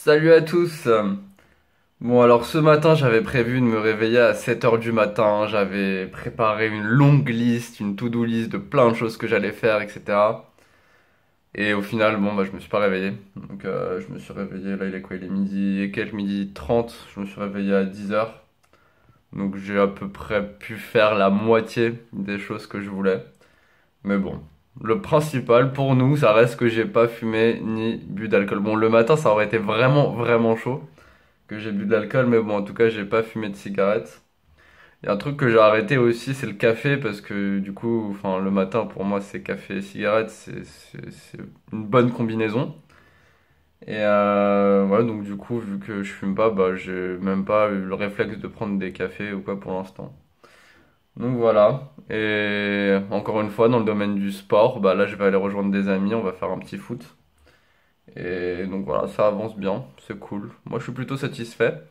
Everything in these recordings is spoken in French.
Salut à tous. Bon alors ce matin j'avais prévu de me réveiller à 7 h du matin, j'avais préparé une longue liste, une to-do list de plein de choses que j'allais faire, etc. Et au final bon bah je me suis pas réveillé. Donc je me suis réveillé, là il est quoi? Il est midi et quelques, midi 30, je me suis réveillé à 10 h. Donc j'ai à peu près pu faire la moitié des choses que je voulais. Mais bon, le principal pour nous ça reste que j'ai pas fumé ni bu d'alcool. Bon le matin ça aurait été vraiment vraiment chaud que j'ai bu de l'alcool, mais bon, en tout cas, j'ai pas fumé de cigarettes. Il y a un truc que j'ai arrêté aussi, c'est le café, parce que du coup, enfin, le matin, pour moi, c'est café et cigarette, c'est une bonne combinaison. Et voilà, donc du coup, vu que je fume pas, bah, j'ai même pas eu le réflexe de prendre des cafés ou quoi pour l'instant. Donc voilà, et encore une fois, dans le domaine du sport, bah là, je vais aller rejoindre des amis, on va faire un petit foot. Et donc voilà, ça avance bien, c'est cool. Moi, je suis plutôt satisfait.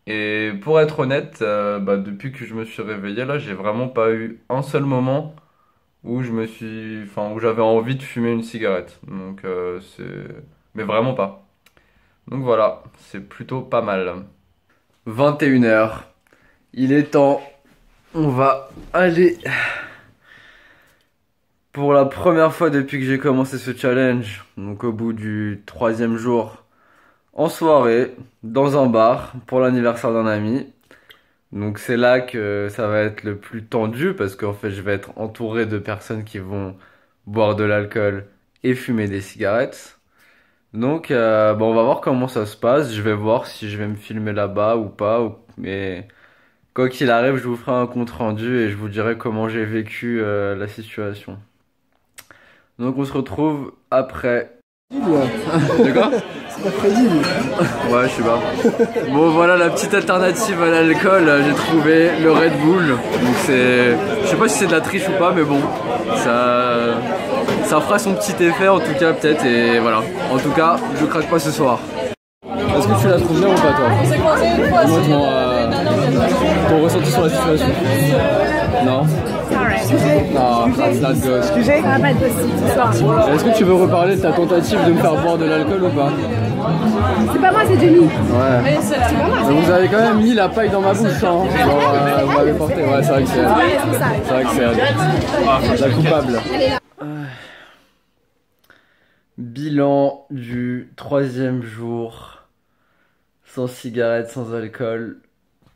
Et pour être honnête, bah, depuis que je me suis réveillé, là, j'ai vraiment pas eu un seul moment où enfin, où j'avais envie de fumer une cigarette. Donc, mais vraiment pas. Donc voilà, c'est plutôt pas mal. 21 h, il est temps. On va aller pour la première fois depuis que j'ai commencé ce challenge. Donc au bout du troisième jour, en soirée, dans un bar pour l'anniversaire d'un ami. Donc c'est là que ça va être le plus tendu parce qu'en fait je vais être entouré de personnes qui vont boire de l'alcool et fumer des cigarettes. Donc bon, on va voir comment ça se passe. Je vais voir si je vais me filmer là-bas ou pas. Mais quoi qu'il arrive, je vous ferai un compte rendu et je vous dirai comment j'ai vécu la situation. Donc on se retrouve après. De quoi? C'est pas crédible. Ouais, je sais pas. Bon, voilà la petite alternative à l'alcool. J'ai trouvé le Red Bull. Donc c'est, je sais pas si c'est de la triche ou pas, mais bon, ça fera son petit effet en tout cas peut-être. Et voilà. En tout cas, je craque pas ce soir. Est-ce que tu la trouves bien ou pas toi? Dis-moi ton ressenti sur la situation. Non. Non, that's not good. Ça va pas être possible ce soir. Est-ce que tu veux reparler de ta tentative de me faire boire de l'alcool ou pas? C'est pas moi, c'est Jenny. Ouais. Mais c'est pas moi. Mais vous avez quand même mis la paille dans ma bouche, hein. Genre, vous m'avez porté. Ouais, c'est vrai que c'est elle. C'est vrai que c'est elle. La coupable. Bilan du troisième jour sans cigarette, sans alcool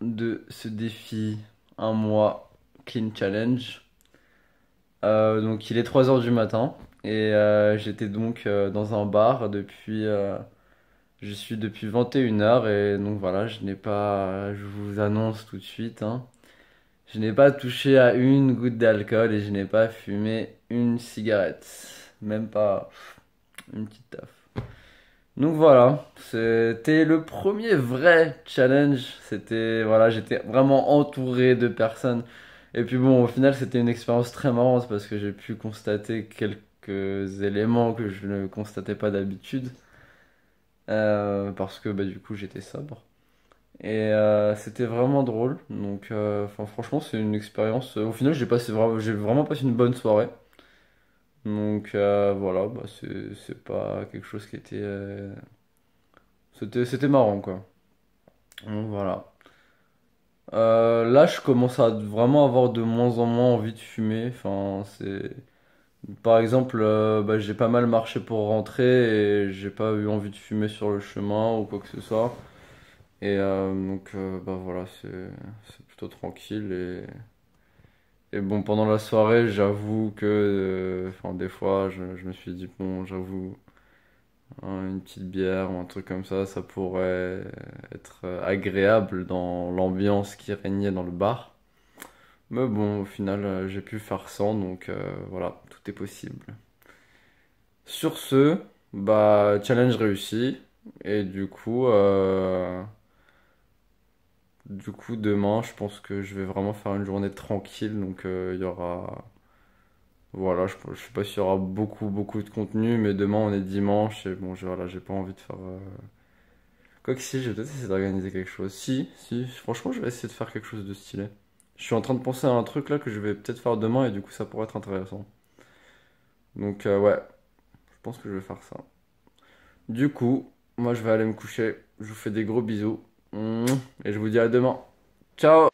de ce défi 1 mois clean challenge. Donc il est 3 h du matin et j'étais donc dans un bar je suis depuis 21 h et donc voilà, je vous annonce tout de suite, hein, je n'ai pas touché à une goutte d'alcool et je n'ai pas fumé une cigarette, même pas une petite taf. Donc voilà, c'était le premier vrai challenge. Voilà, j'étais vraiment entouré de personnes. Et puis bon, au final, c'était une expérience très marrante parce que j'ai pu constater quelques éléments que je ne constatais pas d'habitude. Parce que bah, du coup, j'étais sobre. Et c'était vraiment drôle. Donc, enfin, franchement, c'est une expérience. Au final, j'ai vraiment passé une bonne soirée. Donc voilà, bah, c'est pas quelque chose qui était. C'était marrant quoi. Donc voilà. Là, je commence à vraiment avoir de moins en moins envie de fumer. Enfin, c'est. Par exemple, bah, j'ai pas mal marché pour rentrer et j'ai pas eu envie de fumer sur le chemin ou quoi que ce soit. Et donc, bah voilà, c'est plutôt tranquille. Et bon, pendant la soirée, j'avoue que. Enfin, des fois, je me suis dit, bon, j'avoue. Hein, une petite bière ou un truc comme ça pourrait être agréable dans l'ambiance qui régnait dans le bar. Mais bon, au final, j'ai pu faire sans, donc voilà, tout est possible. Sur ce, bah, challenge réussi. Et du coup, demain, je pense que je vais vraiment faire une journée tranquille, donc il y aura. Voilà, je sais pas s'il y aura beaucoup de contenu, mais demain on est dimanche et bon, voilà, j'ai pas envie de faire. Quoi que si, je vais peut-être essayer d'organiser quelque chose. Si, franchement, je vais essayer de faire quelque chose de stylé. Je suis en train de penser à un truc là que je vais peut-être faire demain et du coup ça pourrait être intéressant. Donc ouais, je pense que je vais faire ça. Du coup, moi je vais aller me coucher Je vous fais des gros bisous. Et je vous dis à demain. Ciao!